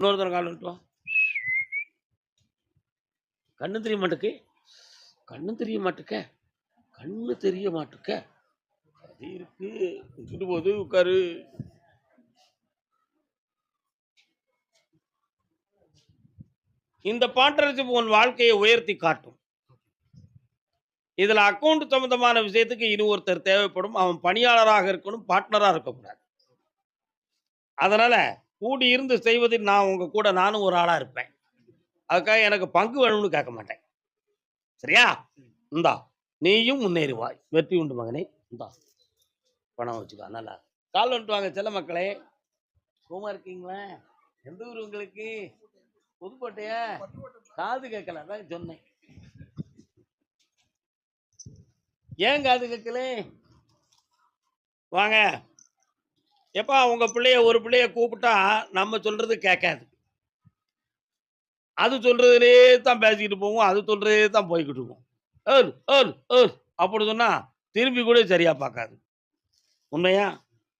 இன்னொருத்தர் கால் வந்துட்டு வா. கண்ணு தெரிய மாட்டுக்கு, கண்ணு தெரிய மாட்டுக்க, கண்ணு தெரிய மாட்டுக்க. அது இருக்கு விட்டுட்டு போது உட்காரு. இந்த பார்ட்னர்ஷிப் உன் வாழ்க்கையை உயர்த்தி காட்டும். இதுல அக்கவுண்ட் சம்பந்தமான விஷயத்துக்கு இனி ஒருத்தர் தேவைப்படும். அவன் பணியாளராக இருக்கணும், பார்ட்னரா இருக்கக்கூடாது. அதனால கூடி இருந்து செய்வதில் நான் உங்க கூட நானும் ஒரு ஆளா இருப்பேன். அதுக்காக எனக்கு பங்கு வேணும்னு கேட்க மாட்டேன். சரியா? இந்தா நீயும் முன்னேறுவாய். வெற்றி உண்டு மகனே. இந்தா பணம் வச்சுக்கோ. நல்லா கால் வந்துட்டு வாங்க செல்ல மக்களே. சும்மா இருக்கீங்களா? எந்த ஊர் உங்களுக்கு? புதுக்கோட்டையா? காது கேட்கல, அதான் சொன்னேன். ஏன் காது கேட்கல? வாங்க. எப்பா உங்க பிள்ளைய ஒரு பிள்ளைய கூப்பிட்டா நம்ம சொல்றது கேட்காது. அது சொல்றதுலே தான் பேசிக்கிட்டு போவோம். அது சொல்றதே தான் போய்கிட்டு இருக்கும். ஏல் ஏல் ஏல் அப்படி சொன்னா திரும்பி கூட சரியா பார்க்காது. உண்மையா?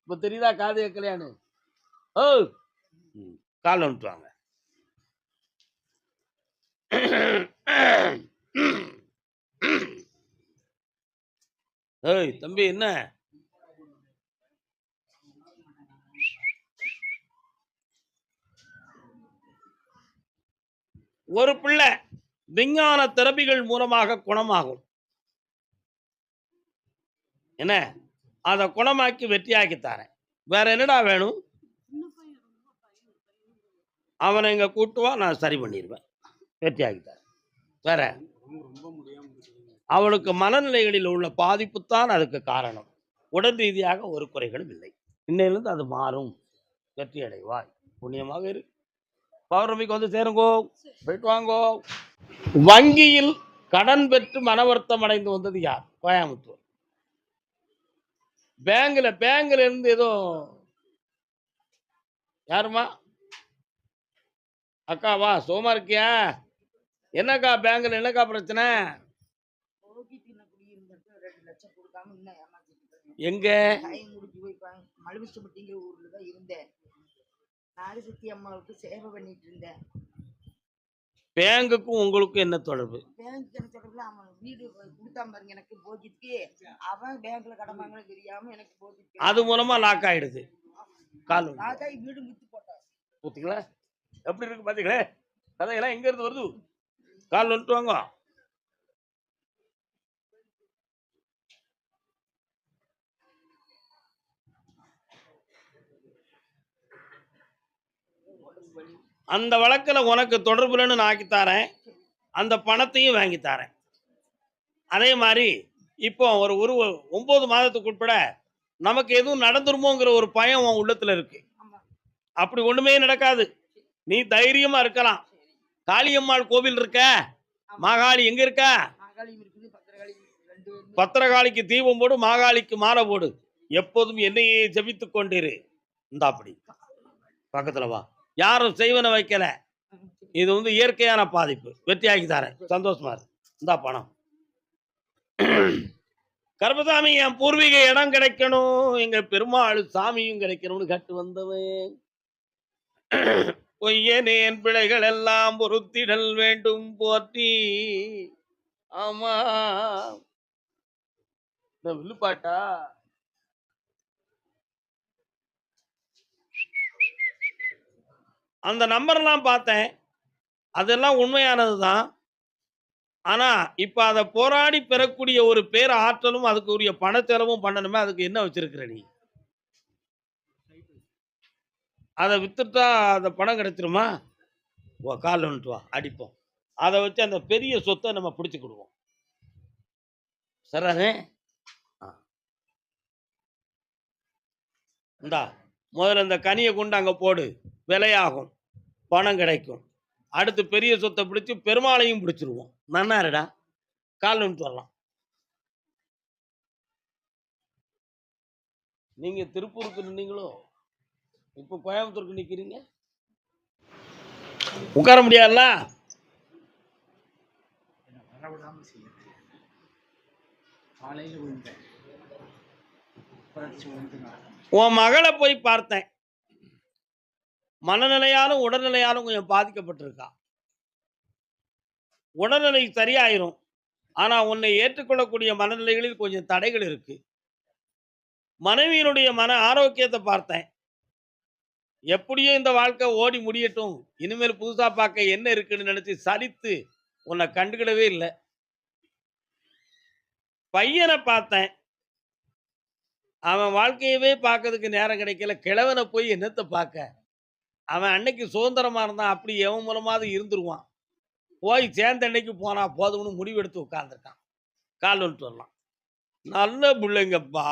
இப்ப தெரியுதா காது கேட்கலையான்னு? ஏய் கால் வந்துட்டுவாங்க. ஏய் தம்பி என்ன? ஒரு பிள்ளை விஞ்ஞான தெரபிகள் மூலமாக குணமாகும். என்ன? அதை குணமாக்கி வெற்றியாக்கி தரேன். வேற என்னடா வேணும்? அவனை இங்க கூட்டு வா, நான் சரி பண்ணிடுவேன். வெற்றியாக்கி தரேன். வேற அவனுக்கு மனநிலைகளில் உள்ள பாதிப்பு தான் அதுக்கு காரணம். உடல் ரீதியாக ஒரு குறைகளும் இல்லை. இன்னையிலிருந்து அது மாறும். வெற்றி அடைவாய். புண்ணியமாக இரு. பௌர்ணமிக்கு வந்து சேருங்கோ. போயிட்டு வாங்கோ. வங்கியில் கடன் பெற்று மனவருத்தம் அடைந்து வந்தது யார்? கோயம்புத்தூர். பேங்க்ல இருந்து ஏதோ யாருமா? அக்காவா? சோமா இருக்கியா? என்னக்கா பேங்க்ல என்னக்கா பிரச்சனை? எங்க? மலுமிச்சப்பட்டிங்கிற ஊர்ல தான் இருந்தேன். நாகசக்தி அம்மாவுக்கு சேவை பண்ணிட்டு இருந்தேன். பேங்குக்கும் உங்களுக்கும் என்ன தொடர்பு? பேங்க் என்ன தொடர்புல அவன் வீடு கொடுத்தான் பாருங்க எனக்கு போஜிக்கு. அவன் பேங்க்ல கடன் வாங்க தெரியாம எனக்கு போஜிக்கு அது மூலமா லாக் ஆயிடுது. கால் லாக்காய் வீடு வித்து போட்டான். பார்த்தீங்களா எப்படி இருக்கு? பாத்தீங்களே கதையெல்லாம் எங்க இருந்து வருது? கால் வந்துட்டு வாங்க. அந்த வழக்கில் உனக்கு தொடர்புலன்னு நான் ஆக்கித்தாரேன். அந்த பணத்தையும் வாங்கி தரேன். அதே மாதிரி இப்போ ஒரு 9 மாதத்துக்கு உட்பட நமக்கு எதுவும் நடந்துருமோங்கிற ஒரு பயம் உன் உள்ளத்துல இருக்கு. அப்படி ஒண்ணுமே நடக்காது. நீ தைரியமா இருக்கலாம். காளியம்மாள் கோவில் இருக்க, மாகாளி எங்க இருக்க? பத்திரகாளிக்கு தீபம் போடு, மாகாளிக்கு மாலை போடு. எப்போதும் என்னையே ஜபித்துக் கொண்டிரு. இந்த அப்படி பக்கத்துல வா. யாரும் செய்வன வைக்கல. இது வந்து இயற்கையான பாதிப்பு. வெற்றியாக்கி தரேன். சந்தோஷமா இருக்கு. இந்த பணம். கருப்பசாமி என் பூர்வீக இடம் கிடைக்கணும், எங்க பெருமாள் சாமியும் கிடைக்கணும்னு கட்டு வந்தவன். பொய்யனேன் பிழைகள் எல்லாம் பொறுத்திடல் வேண்டும் போற்றி. ஆமா வில்லுப்பாட்டா? அந்த நம்பர்லாம் பார்த்தேன். அதெல்லாம் உண்மையானதுதான். ஆனா இப்ப அதை போராடி பெறக்கூடிய ஒரு பேர் ஆற்றலும் அதுக்கு உரிய பண செலவும் பண்ணணுமே. அதுக்கு என்ன வச்சிருக்கிற நீ? அதை வித்துட்டா அந்த பணம் கிடைச்சிருமா? கால் வந்துட்டு வா, அடிப்போம். அதை வச்சு அந்த பெரிய சொத்தை நம்ம பிடிச்சுக்கிடுவோம். சரிதானே? இந்தா முதல்ல இந்த கனியை கொண்டு அங்க போடு. விலையாகும், பணம் கிடைக்கும். அடுத்து பெரிய சொத்தை பிடிச்சு பெருமாளையும் பிடிச்சிருவோம். நன்னாருடா. கால் வந்துட்டு வரலாம். நீங்க திருப்பூருக்கு நின்னீங்களோ, இப்ப கோயம்புத்தூருக்கு நிக்கிறீங்க. உட்கார முடியாதுல்ல? உன் மகளை போய் பார்த்தேன். மனநிலையாலும் உடல்நிலையாலும் கொஞ்சம் பாதிக்கப்பட்டிருக்கா. உடல்நிலை சரியாயிரும். ஆனா உன்னை ஏற்றுக்கொள்ளக்கூடிய மனநிலைகளில் கொஞ்சம் தடைகள் இருக்கு. மனைவியினுடைய மன ஆரோக்கியத்த பார்த்தேன். எப்படியோ இந்த வாழ்க்கை ஓடி முடியட்டும். இனிமேல் புதுசா பார்க்க என்ன இருக்குன்னு நினைச்சு சலித்து உன்னை கண்டுக்கிடவே இல்ல. பையன பார்த்தேன். அவன் வாழ்க்கையவே பார்க்கறதுக்கு நேரம் கிடைக்கல. கிழவன போய் என்னத்த பார்க்க? அவன் அன்னைக்கு சுதந்திரமா இருந்தான். அப்படி எவன் மூலமாவது இருந்துருவான். போய் சேர்ந்த அன்னைக்கு போனா போதும்னு முடிவெடுத்து உட்கார்ந்துட்டான். கால் வந்துட்டு வரலாம். நல்ல புள்ளைங்கப்பா.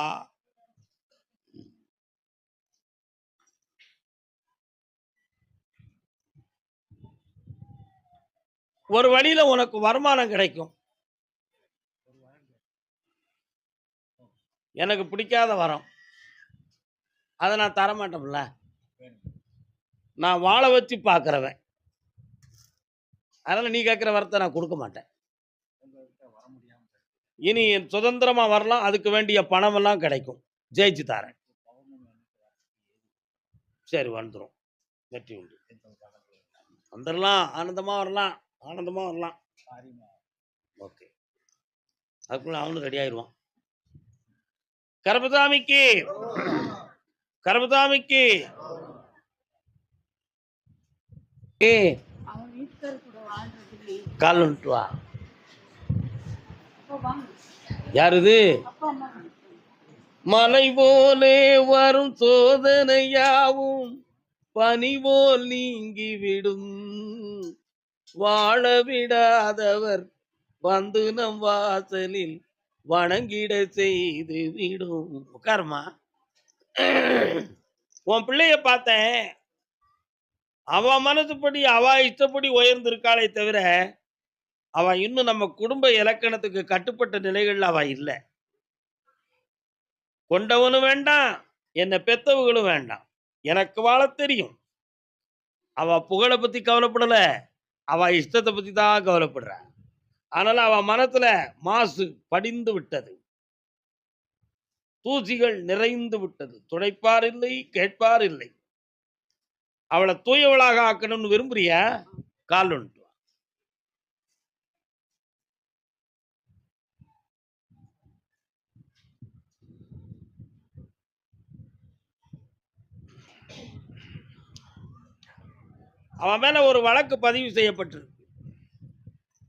ஒரு வழியில உனக்கு வருமானம் கிடைக்கும். எனக்கு பிடிக்காத வரம். அத நான் தரமாட்டேன்ல. நான் வாழ வச்சு பார்க்கிறவன். அதனால நீ கேட்கிற வரத்தை நான் கொடுக்க மாட்டேன். இனி சுதந்திரமா வரலாம். அதுக்கு வேண்டிய பணம் எல்லாம் கிடைக்கும். ஜெயிச்சு தரேன். சரி வந்துரும். வெற்றி உண்டு. வந்துடலாம். ஆனந்தமா வரலாம். ஆனந்தமா வரலாம். ஓகே. அதுக்குள்ள அவனும் ரெடி ஆயிடுவான். கருப்பசாமிக்கு கருப்பசாமிக்கு கால் வந்துட்டு வா. யார் இது? மலை போலே வரும் சோதனையாவும் பனி போல் நீங்கிவிடும். வாழ விடாதவர் வந்து நம் வாசலில் வணங்கிட செய்து விடும். உட்காருமா. உன் பிள்ளைய பார்த்தேன். அவ மனசுப்படி அவ இஷ்டப்படி உயர்ந்திருக்காளே தவிர அவ இன்னும் நம்ம குடும்ப இலக்கணத்துக்கு கட்டுப்பட்ட நிலைகள்ல அவ இல்லை. கொண்டவனும் வேண்டாம், என்னை பெத்தவங்களும் வேண்டாம். எனக்கு வாழ தெரியும். அவ புகழை பத்தி கவலைப்படல. அவ இஷ்டத்தை பத்தி தான் கவலைப்படுற. அதனால அவ மனத்துல மாசு படிந்து விட்டது. தூசிகள் நிறைந்து விட்டது. துடைப்பார் இல்லை, கேட்பார் இல்லை. அவளை தூயவளாக ஆக்கணும்னு விரும்புறியா? கால் ஒன்று. அவன் மேல ஒரு வழக்கு பதிவு செய்யப்பட்டிருக்கு.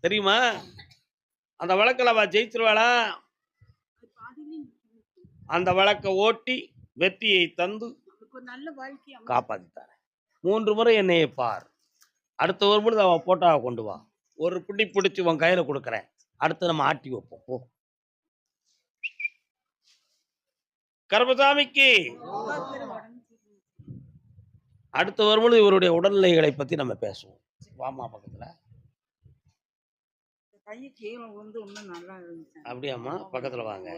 தெரியுமா? அந்த வழக்கில் அவ ஜெயிச்சிருவாளா? அந்த வழக்கை ஓட்டி வெற்றியை தந்து காப்பாத்தித்தார. 3 முறை என்னையை பார். அடுத்த ஒரு பொழுது அவன் போட்டாவை கொண்டு வா. ஒரு பிடி பிடிச்சி உன் கையில கொடுக்குறேன். அடுத்து நம்ம ஆட்டி வைப்போம். போ. கருப்பசாமிக்கு அடுத்து வரும்பொழுது இவருடைய உடல்நிலைகளை பத்தி நம்ம பேசுவோம். வாமா பக்கத்துல. அப்படியாம்மா? பக்கத்துல வாங்க.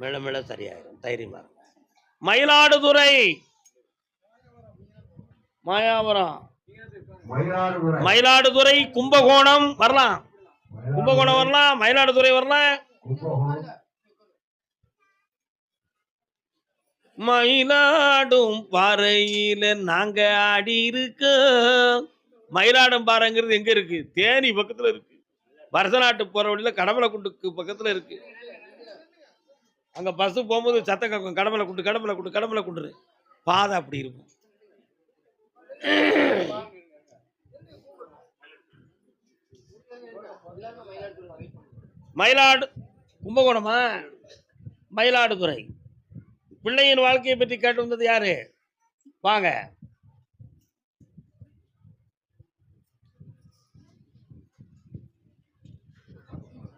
மேல மேல சரியாயிரும். தைரியமா இருங்க. மயிலாடுதுறை, மாயாவரம், மயிலாடுதுறை, கும்பகோணம் வரலாம். கும்பகோணம் வரலாம், மயிலாடுதுறை வரலாம். மயிலாடும் பாறையில நாங்க ஆடி இருக்க. மயிலாடும் பாறைங்கிறது எங்க இருக்கு? தேனி பக்கத்துல இருக்கு. வருசநாட்டு போற வழியில கடமலைக்குண்டுக்கு பக்கத்துல இருக்கு. அங்க பஸ் போகும்போது சத்த கேட்கும். கடமலைக்குண்டு, கடமலைக்குண்டு, கடமலைக்குண்டு. பாதை அப்படி இருக்கும். மயிலாடு, கும்பகோணமா? மயிலாடுதுறை. பிள்ளையின் வாழ்க்கையை பற்றி கேட்டு வந்தது யாரு? வாங்க.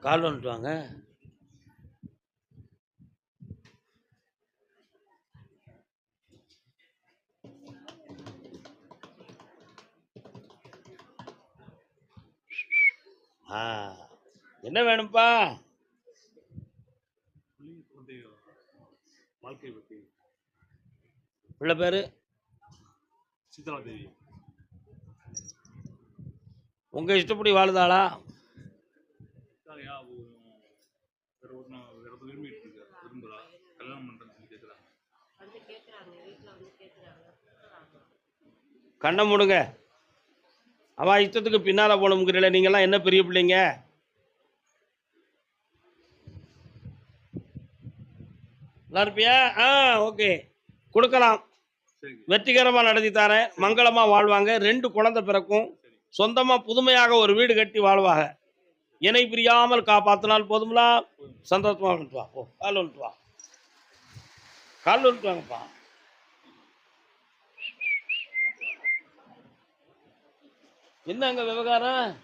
கால் வந்துட்டு வாங்க. என்ன வேணும்ப்பா? பிள்ளை பேரு சித்ரா தேவி. உங்க இஷ்டப்படி வாழுதாளா? கண்ணை மூடுங்க. அவ இஷ்டத்துக்கு பின்னால போகணுங்கிறீங்களே, நீங்கெல்லாம் என்ன பெரிய பிள்ளைங்க? நல்லா இருப்பியா? ஓகே, கொடுக்கலாம். வெற்றிகரமாக நடத்தி தரேன். மங்களமாக வாழ்வாங்க. 2 குழந்தை பிறக்கும். சொந்தமாக புதுமையாக ஒரு வீடு கட்டி வாழ்வாங்க. இணை பிரியாமல் காப்பாற்றினால் போதும்லா. சந்தோஷமா வந்துட்டு வா. கால் வந்துட்டு வா. கால் வந்துட்டு வாங்கப்பா. என்ன அங்க விவகாரம்?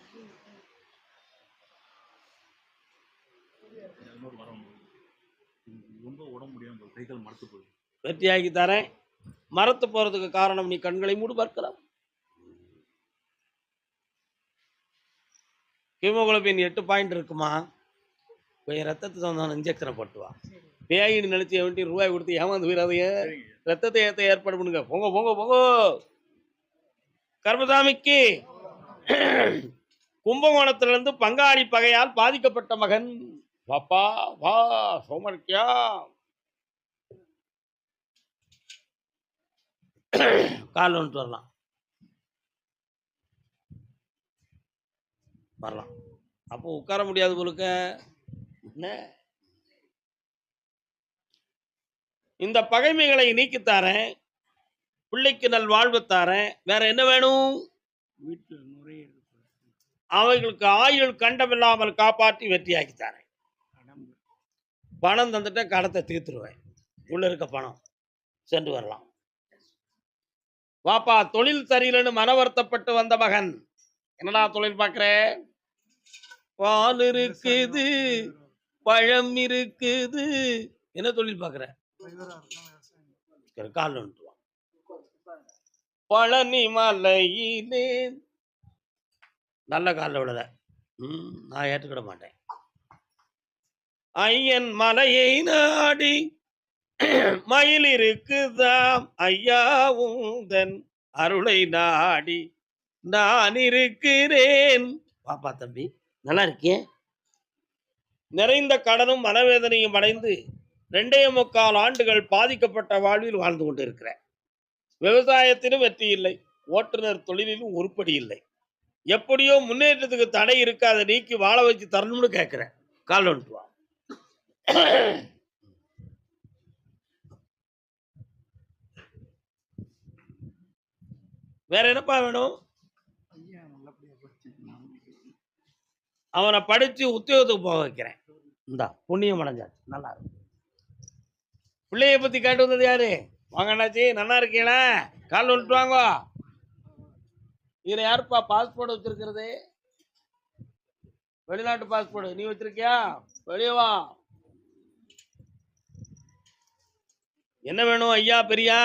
வெற்றியாக்கி தரேன். மரத்து போறதுக்கு காரணம் நீ கண்களை மூடு பார்க்கலாம். ஹீமோகுளோபின் 8 பாயிண்ட் இருக்குமா? கொஞ்சம் ரத்தத்தை வந்தவன் இன்ஜெக்ஷனை போட்டுவா. பேயின்னு நினைச்சு எவன்ட்டி ரூபாய் கொடுத்து ஏமாந்து போயிடாதீங்க. ரத்தத்தை ஏற்ற ஏற்பாடு பண்ணுங்க. பொங்க பொங்க பொங்க. கர்மசாமிக்கு கும்பகோணத்திலிருந்து பங்காளி பகையால் பாதிக்கப்பட்ட மகன். பாப்பா வா, சோமர்க்கியா. கால் வந்துட்டு வரலாம். அப்போ உட்கார முடியாது போலுக்க. என்ன இந்த பகைமைகளை நீக்கித்தாரேன். பிள்ளைக்கு நல் வாழ்வு தாரேன். வேற என்ன வேணும்? அவைகளுக்கு ஆயுள் கண்டமில்லாமல் காப்பாற்றி வெற்றியாக்கி தாரேன். பணம் தந்துட்ட கடத்தை தீர்த்துருவேன். உள்ள இருக்க பணம் சென்று வரலாம். வாப்பா, தொழில் சரியில்லைன்னு மன வருத்தப்பட்டு வந்த மகன். என்னடா தொழில் பார்க்குற? பால் இருக்குது, பழம் இருக்குது. என்ன தொழில் பார்க்குற? கால் வந்துட்டு வா. பழனி மலையிலே. நல்ல காலில் விழல. நான் ஏற்றுக்கிட மாட்டேன். ஐயன் மலையை நாடி மயில் இருக்குதாம். ஐயா உந்தன் அருளை நாடி நான் இருக்கிறேன். பாப்பா தம்பி, நல்லா இருக்கேன். நிறைந்த கடனும் மனவேதனையும் அடைந்து 2.25 ஆண்டுகள் பாதிக்கப்பட்ட வாழ்வில் வாழ்ந்து கொண்டிருக்கிறேன். விவசாயத்திலும் வெற்றி இல்லை, ஓட்டுநர் தொழிலிலும் உருப்படி இல்லை. எப்படியோ முன்னேற்றத்துக்கு தடை இருக்கு, அதை நீக்கி வாழ வச்சு தரணும்னு கேட்கிறேன். கால் வந்துட்டு வா. வேற என்னப்பா வேணும்? அவனை படிச்சு உத்தியோகத்துக்கு போக வைக்கிறேன். இந்தா புண்ணியம் அடைஞ்சாச்சு. நல்லா இருக்கு. பிள்ளைய பத்தி கேட்டு வந்தது யாரு? வாங்க அண்ணாச்சி, நல்லா இருக்கீங்களா? கால் வந்துட்டு வாங்க. இதுல யாருப்பா பாஸ்போர்ட் வச்சிருக்கிறது? வெளிநாட்டு பாஸ்போர்ட் நீ வச்சிருக்கியா? வெளியே வா. என்ன வேணும் ஐயா பெரியா?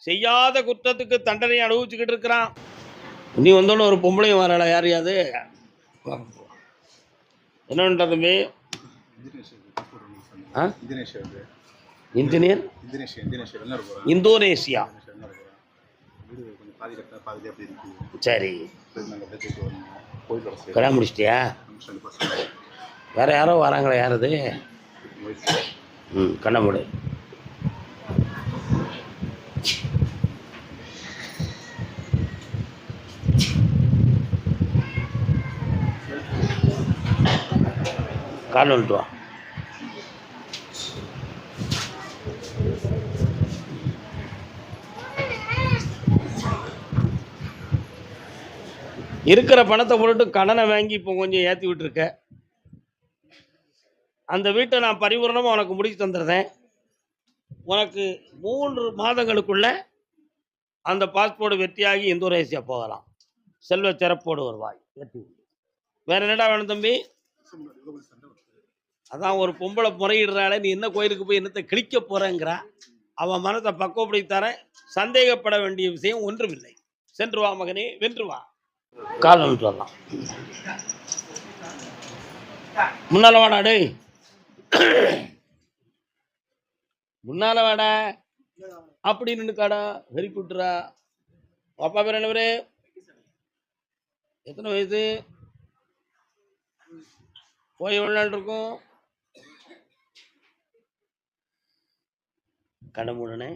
செய்யாத குற்றத்துக்கு தண்டனை அனுபவிச்சுக்கிட்டு இருக்கிறான். நீ வந்தோன்னு ஒரு பொம்பளையும் வரல. யாரையாது? என்ன பண்ணுற தம்பி? Engineer Indonesia. சரி, கல்யாணம் முடிச்சிட்டியா? வேற யாரோ வராங்களே, யாரது? கண்ண மூடு. கால் வந்துட்டு வா. இருக்கிற பணத்தை போட்டு கடனை வாங்கி இப்போ கொஞ்சம் ஏற்றி விட்டுருக்க. அந்த வீட்டை நான் பரிபூர்ணமாக உனக்கு முடிச்சு தந்துடுறேன். உனக்கு 3 மாதங்களுக்குள்ள அந்த பாஸ்போர்ட் வெற்றியாகி இந்தோனேசியா போகலாம். செல்வ சிறப்போடு வருவாய். வெற்றி. வேற என்னடா வேணும் தம்பி? அதான் ஒரு பொம்பளை முறையிடுறாளே, நீ என்ன கோயிலுக்கு போய் என்னத்தை கிழிக்க போறேங்கிறா. அவன் மனத்தை பக்குவப்படுத்தித்தரேன். சந்தேகப்பட வேண்டிய விஷயம் ஒன்றுமில்லை. சென்று வா மகனே, வென்று வா. கால் வந்துட்டு வரலாம். முன்னால வாடா. டே, முன்னால வாடா. அப்படி நின்னுக்காடா. வெரி குட்ரா. அப்பா பேர் என்ன பேரு? எத்தனை வயசு? போய் எவ்வளோ நாள் இருக்கும்? கடமுடனே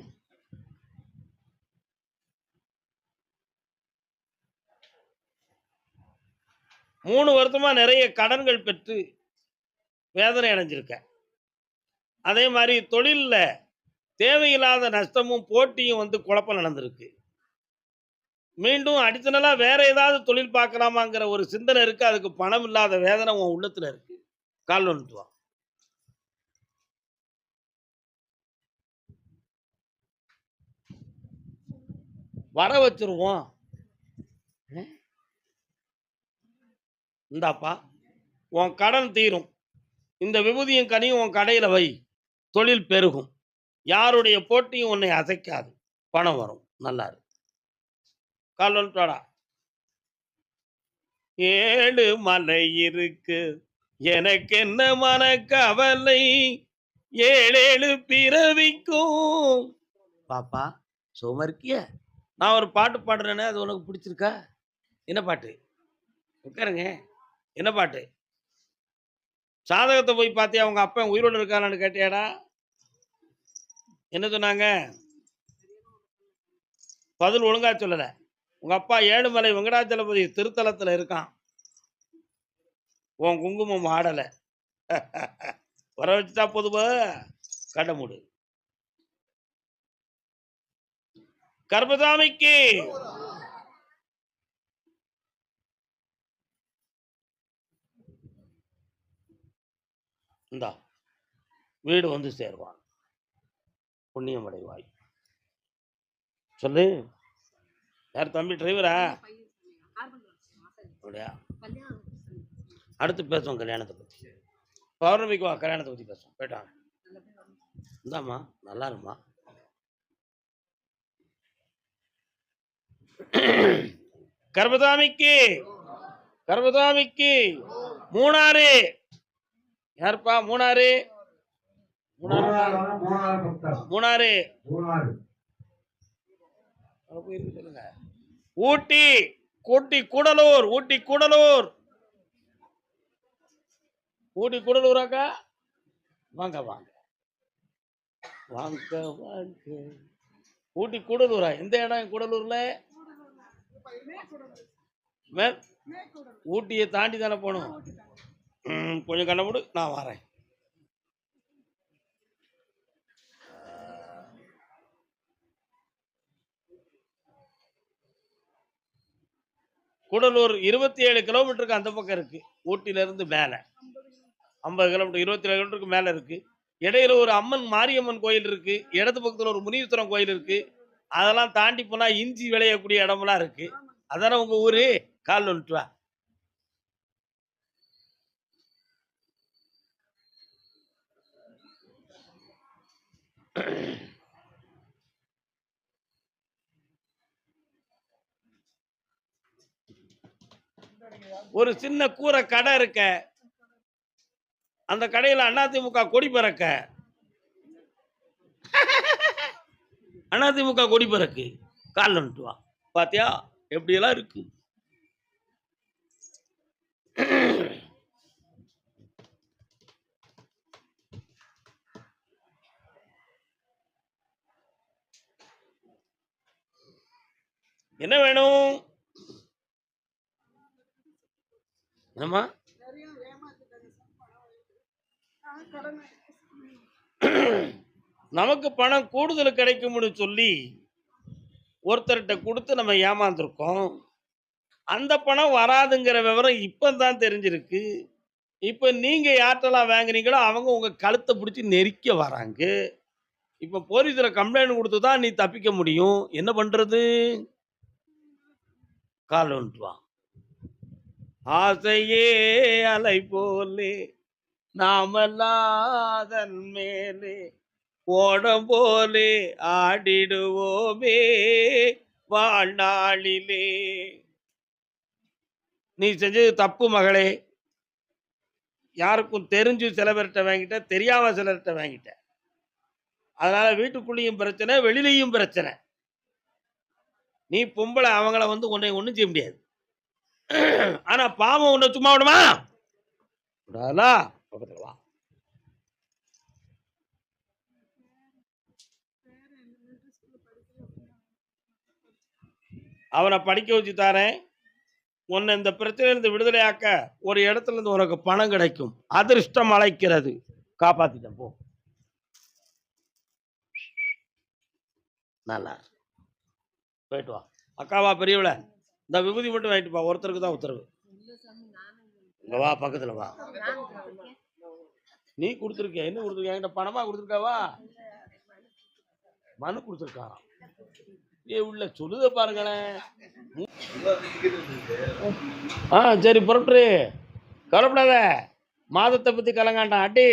3 வருஷமா நிறைய கடன்கள் பெற்று வேதனை அடைஞ்சிருக்க. அதே மாரி தொழில்ல தேவையில்லாத நஷ்டமும், போட்டியும் வந்து குழப்பம் நடந்திருக்கு. மீண்டும் அடிஷனலா வேற ஏதாவது தொழில் பார்க்கலாமாங்கிற ஒரு சிந்தனை இருக்கு. அதுக்கு பணம் இல்லாத வேதனை உன் உள்ளத்துல இருக்கு. கால் வந்துட்டு வா. வர வச்சுருவோம். இந்தாப்பா, உன் கடன் தீரும். இந்த விபூதியும் கனியும் உன் கடையில வை. தொழில் பெருகும். யாருடைய போட்டியும் உன்னை அசைக்காது. பணம் வரும். நல்லா இரு. கால் வந்துட்டு வாடா. 7 மலை இருக்கு எனக்கென்ன மனக்கவலை 7 பிறவிக்கும். பாப்பா சும்மா இருக்கிய? நான் ஒரு பாட்டு பாடுறேனே, அது உனக்கு பிடிச்சிருக்கா? என்ன பாட்டு? உட்காருங்க. என்ன பாட்டு? சாதகத்தை போய் பார்த்தியா? உங்க அப்பன் உயிரோடு இருக்கானான்னு கேட்டியாடா? என்ன சொன்னாங்க? பதில் ஒழுங்கா சொல்லல. உங்க அப்பா ஏழுமலை வெங்கடாச்சலபதி திருத்தலத்துல இருக்கான். உன் குங்குமம் ஆடல. வர வச்சுட்டா பொதுவா கண்ண மூடு. கர்மசாமிக்கு இந்தா வீடு வந்து சேருவான். புண்ணியம் அடைவாய். சொல்லு. யார் தம்பி டிரைவரா? அப்படியா? அடுத்து பேசுவோம் கல்யாணத்தை பத்தி. பௌர்ணமிக்கு வா, கல்யாணத்தை பத்தி பேசுவோம். போயிட்டாங்க. இந்தாம்மா நல்லா இருமா. கர்மசாமிக்கு கர்மசாமிக்கு மூணாறு. யாருப்பா மூணாறு? மூணாறு சொல்லுங்க. ஊட்டி ஊட்டி கூடலூர். ஊட்டி கூடலூர். ஊட்டி கூடலூராக்கா? வாங்க வாங்க வாங்க வாங்க. ஊட்டி கூடலூரா? எந்த இடம் கூடலூர்ல? ஊட்டியை தாண்டி தானே போகணும். கொஞ்சம் கண்ண மூடு, நான் வரேன். கூடலூர் 27 கிலோமீட்டருக்கு அந்த பக்கம் இருக்கு. ஊட்டில இருந்து மேல 50 கிலோமீட்டர், 27 கிலோமீட்டருக்கு மேல இருக்கு. இடையில ஒரு அம்மன் மாரியம்மன் கோயில் இருக்கு. இடது பக்கத்துல ஒரு முனீஸ்வரன் கோயில் இருக்கு. அதெல்லாம் தாண்டி போனா இஞ்சி விளையக்கூடிய இடமெல்லாம் இருக்கு. அதானே உங்க ஊரு? கால் வந்துட்டு வா. ஒரு சின்ன கூரை கடை இருக்க. அந்த கடையில அதிமுக கொடி பறக்க. அதிமுக கொடி பறக்கு. கால் வந்துட்டு வா. பாத்தியா எப்படி எல்லாம் இருக்கு. என்ன வேணும்? என்னம்மா? நமக்கு பணம் கூடுதல் கிடைக்கும்னு சொல்லி ஒருத்தர்கிட்ட கொடுத்து நம்ம ஏமாந்துருக்கோம். அந்த பணம் வராதுங்கிற விவரம் இப்பதான் தெரிஞ்சிருக்கு. இப்ப நீங்க யார்ட்டெல்லாம் வாங்குறீங்களோ அவங்க உங்க கழுத்தை பிடிச்சி நெரிக்க வராங்க. இப்ப போலீஸ்ல கம்ப்ளைண்ட் கொடுத்து தான் நீ தப்பிக்க முடியும். என்ன பண்றது? கால் வந்துட்டு வா. ஆசையே அலை போலே நாமெல்லாம் மேலே ஓடம் போலே ஆடிடுவோமே வாழ்நாளிலே. நீ செஞ்சது தப்பு மகளே. யாருக்கும் தெரிஞ்சு சில பேர்கிட்ட வாங்கிட்ட, தெரியாம சிலர்கிட்ட வாங்கிட்ட. அதனால வீட்டுக்குள்ளேயும் பிரச்சனை, வெளியிலையும் பிரச்சனை. நீ பொம்பளை, அவங்கள வந்து உன்னை ஒண்ணும் செய்ய முடியாது. ஆனா பாவம் உன்னை சும்மா விடுமா? பக்கத்துல வா. அவனை படிக்க வச்சு தாரேன். உன்னை இந்த பிரச்சனையிலிருந்து விடுதலையாக்க ஒரு இடத்துல இருந்து உனக்கு பணம் கிடைக்கும். அதிர்ஷ்டம் அழைக்கிறது. காப்பாத்திட்டேன் போ. நல்லா இருக்கு. போயிட்டு வா. அக்காவா பெரியவள, இந்த விபூதி மட்டும் வாங்கிட்டு பா. ஒருத்தருக்கு தான் உத்தரவு. இங்க வா, பக்கத்துல வா. நீ கொடுத்துருக்க, என்ன கொடுத்துருக்க? என்கிட்ட பணமா கொடுத்துருக்காவா? மனு கொடுத்துருக்காராம். ஏ உள்ள சொல்லுத பாருங்களேன். சரி புறப்பட்டு கவலைப்படாத. மாதத்தை பத்தி கலங்காண்டான் அடி.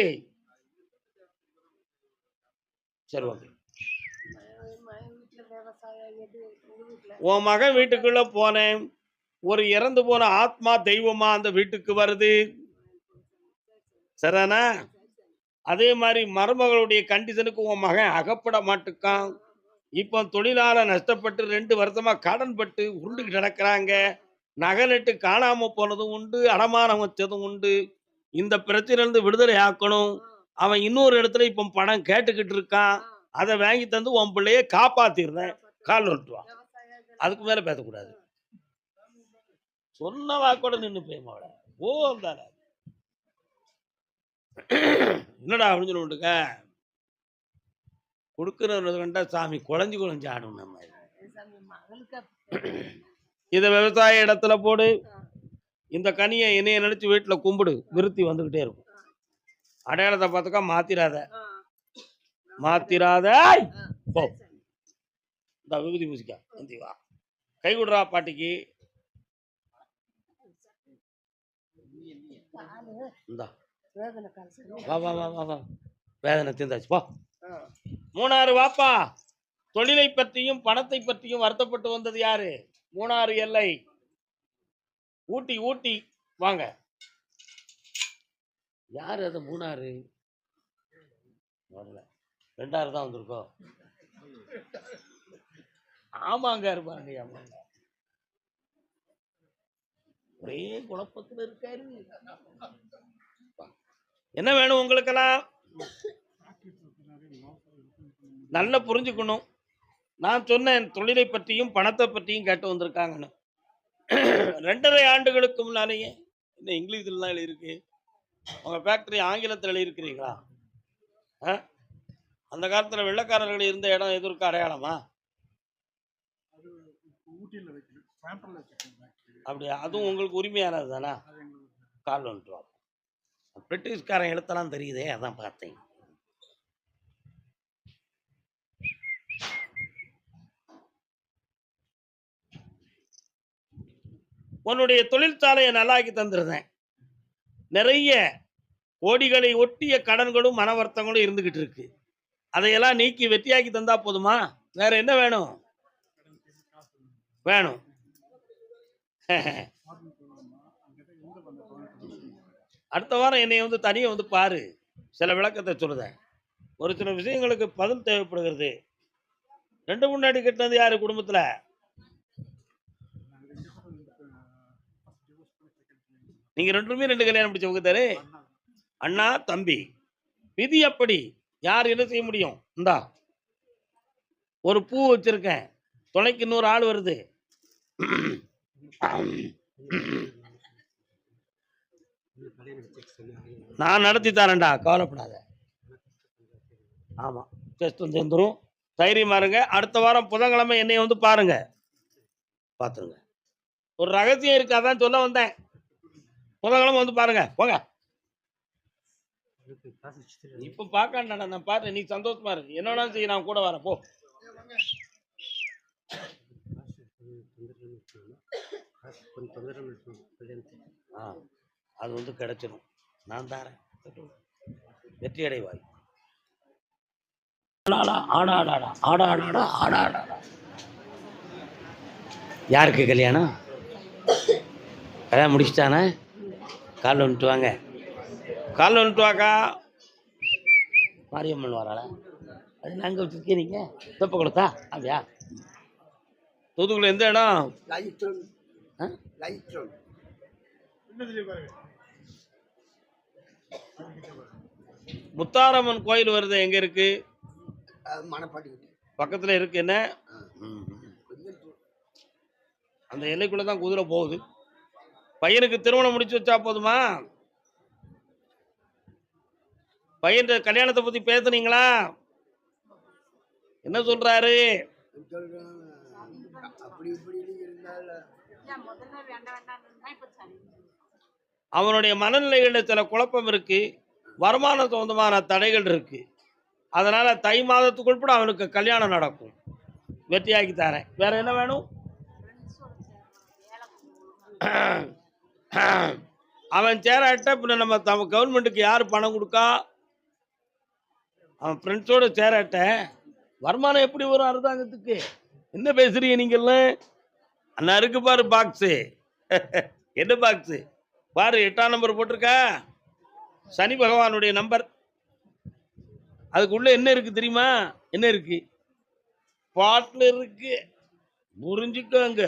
சரி ஓகே. உன் மகன் வீட்டுக்குள்ள போனேன். ஒரு இறந்து போன ஆத்மா தெய்வமா அந்த வீட்டுக்கு வருது. சரிதானா? அதே மாதிரி மருமகளுடைய கண்டிஷனுக்கு உன் மகன் அகப்பட மாட்டுக்கான். இப்போ தொழிலால நஷ்டப்பட்டு 2 வருஷமா கடன் பட்டு உருண்டுகிட்டு நடக்கிறாங்க. நகை நட்டு காணாம போனதும் உண்டு, அடமானம் வச்சதும் உண்டு. இந்த பிரச்சனையிலிருந்து விடுதலை ஆக்கணும். அவன் இன்னொரு இடத்துல இப்போ பணம் கேட்டுக்கிட்டு இருக்கான். அதை வாங்கி தந்து உன் பிள்ளைய காப்பாத்திடுறேன். கால் விட்டுவான். அதுக்கு மேல பேசக்கூடாது. சொன்ன வாக்கோட நின்று போயமாவட ஓ இருந்தால என்னடா அப்படின்னு சொல்லிட்டுக்க கொடுக்குறவங்க கண்டா சாமி குழஞ்சு ஆடும். நம்ம இத விவசாய இடத்துல போடு. இந்த கனியை என்னைய நினைச்சு வீட்டுல கும்பிடு. விருத்தி வந்துகிட்டே இருக்கும். அடையாளத்தை பார்த்துக்கா. மாத்திராத போ. இந்த விபூதி பூசிக்கா. வா கை விடுறா பாட்டிக்கு. வேதனை தீர்ந்தாச்சு போ. 3 வாப்பா. தொழிலை பற்றியும் பணத்தை பற்றியும் வருத்தப்பட்டு வந்தது யாரு? 3 எல்லை. ஊட்டி வாங்க. யாரு அது? 3 2 தான் வந்திருக்கோம். ஆமாங்க இருப்பாங்க. ஆமாங்க ஒரே குழப்பத்தில் இருக்காரு. என்ன வேணும் உங்களுக்கெல்லாம்? நல்லா புரிஞ்சுக்கணும். நான் சொன்னேன் தொழிலை பற்றியும் பணத்தை பற்றியும் கேட்டு வந்திருக்காங்கன்னு. 2.5 ஆண்டுகளுக்கு முன்னாலேயே என்ன இங்கிலீஷ்லாம் எழுதியிருக்கு. உங்க ஃபேக்டரி ஆங்கிலத்தில் எழுதியிருக்கிறீங்களா? அந்த காலத்துல வெள்ளைக்காரர்கள் இருந்த இடம் எது இருக்கு? அடையாளமா? அப்படியா? அதுவும் உங்களுக்கு உரிமையானது தானே? கால் வந்துட்டு பிரிட்டிஷ்காரன் எழுத்தெல்லாம் தெரியுதே, அதான் பார்த்தேன். உன்னுடைய தொழிற்சாலையை நல்லாக்கி தந்துருந்தேன். நிறைய கோடிகளை ஒட்டிய கடன்களும் மனவர்த்தங்களும் இருந்துகிட்டு இருக்கு. அதையெல்லாம் நீக்கி வெற்றியாக்கி தந்தா போதுமா? வேற என்ன வேணும்? அடுத்த வாரம் என்னை தனியாக பாரு. சில விளக்கத்தை சொல்லுதேன். ஒரு சில விஷயங்களுக்கு பதில் தேவைப்படுகிறது. 2 முன்னாடி கட்டினது யாரு குடும்பத்துல? நீங்க 2 கல்யாணம் முடிச்சவங்க தாரு. அண்ணா தம்பி. விதி அப்படி. யார் என்ன செய்ய முடியும்? இந்தா ஒரு பூ வச்சிருக்கேன். துணைக்கு இன்னொரு ஆள் வருது. நான் நடத்தி தரேன்டா, கவலைப்படாத. ஆமா டெஸ்ட் சேர்ந்துரும். தைரியமா இருங்க. அடுத்த வாரம் புதன்கிழமை என்னை பாருங்க. பாத்துருங்க. ஒரு ரகசியம் இருக்கு, அதான் சொல்ல வந்தேன். புதன்கிழமை பாருங்க. போங்க. இப்ப பாக்கண்டா, நான் பாரு. நீ சந்தோஷமா இருக்கு. என்ன வேணாலும் செய்ய, நான் கூட வரேன். போ. அது கிடைச்சிடும். நான் தரேன். வெற்றி அடைவாய். யாருக்கு கல்யாணம்? கல்யாணம் முடிச்சுட்டானே. காலில் வந்துட்டு வாங்க. காலில் வந்துட்டு வாக்கா. மாரியம்மன் வராள. அது நாங்கள் வச்சுருக்கேன். நீங்கள் தொப்ப கொடுத்தா? அப்படியா? தூத்துக்குள்ள எந்த இடம்? முத்தாரம்மன் கோயில் வருது. எங்க இருக்கு? பக்கத்துல இருக்கு. என்ன அந்த எல்லைக்குள்ளதான் குதிரை போகுது. பையனுக்கு திருமணம் முடிச்சு வச்சா போதுமா? பையன் கல்யாணத்தை பத்தி பேசுனீங்களா? என்ன சொல்றாரு? அவனுடைய மனநிலைகள்ல சில குழப்பம் இருக்கு, வருமான சம்பந்தமான தடைகள் இருக்கு. அதனால தை மாதத்துக்குள் கூட அவனுக்கு கல்யாணம் நடக்கும். வெற்றியாக்கி தரேன். வேற என்ன வேணும்? அவன் சேராட்ட பின்ன நம்ம கவர்மெண்ட்டுக்கு யாரு பணம் கொடுக்கா? அவன் ஃப்ரெண்ட்ஸோட சேராட்ட வருமானம் எப்படி வரும் அரசாங்கத்துக்கு? என்ன பேசுறீங்க நீங்கெல்லாம்? அண்ணா இருக்கு பாரு பாக்ஸு. என்ன பாக்ஸு பாரு, 8ஆம் நம்பர் போட்டிருக்கா, சனி பகவானுடைய நம்பர். அதுக்குள்ள என்ன இருக்கு தெரியுமா? என்ன இருக்கு? பாட்டில் இருக்கு. புரிஞ்சுக்கோங்க.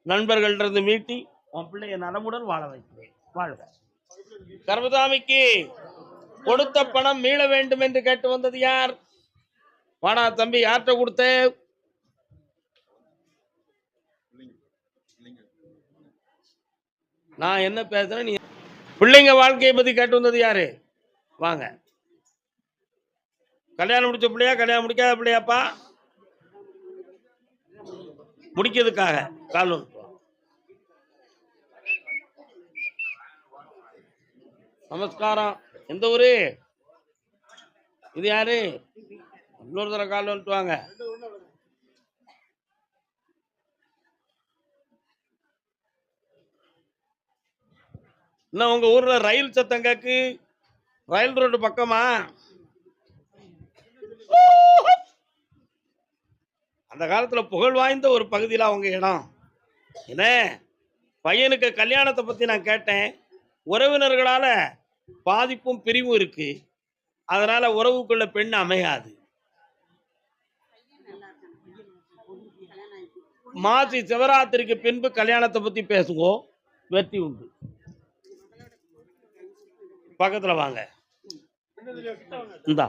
நண்பர்கள்ட்ட இருந்து மீட்டி உன் பிள்ளைய நலமுடன் வாழ வைக்கிறேன். வாழ்க. கர்மசாமிக்கு கொடுத்த பணம் மீள வேண்டும் என்று கேட்டு வந்தது யார்? வாடா தம்பி, யார்கிட்ட கொடுத்த? நான் என்ன பேசுறேன், நீ பிள்ளைங்க வாழ்க்கையை பத்தி கேட்டு வந்தது யாரு? வாங்க. கல்யாணம் முடிச்ச பிள்ளையா, கல்யாணம் முடிக்காத பிள்ளையாப்பா? முடிக்கிறதுக்காக கால் ஒன்று. நமஸ்காரம். எந்த ஊரு? இது யாரு? இன்னொரு தடவை கால் வந்துட்டு வாங்க. இன்னும் உங்க ஊர்ல ரயில் சத்தம் கேக்கு. ரயில் ரோடு பக்கமா? அந்த காலத்துல புகழ் வாய்ந்த ஒரு பகுதியில் அவங்க இடம். என்ன பையனுக்கு கல்யாணத்தை பத்தி நான் கேட்டேன். உறவினர்களால பாதிப்பும் பிரிவும் இருக்கு. அதனால உறவுக்குள்ள பெண் அமையாது. மாசி சிவராத்திரிக்கு பின்பு கல்யாணத்தை பத்தி பேசுவோம். வெற்றி உண்டு. பக்கத்துல வாங்க. இந்தா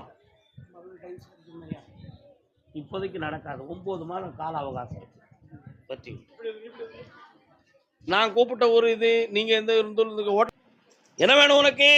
இப்போதைக்கு நடக்காது. 9 மாதம் கால அவகாசம். வெற்றி. நான் கூப்பிட்ட ஊர் இது. நீங்க எந்த இருந்து என்ன வேணும் உனக்கு?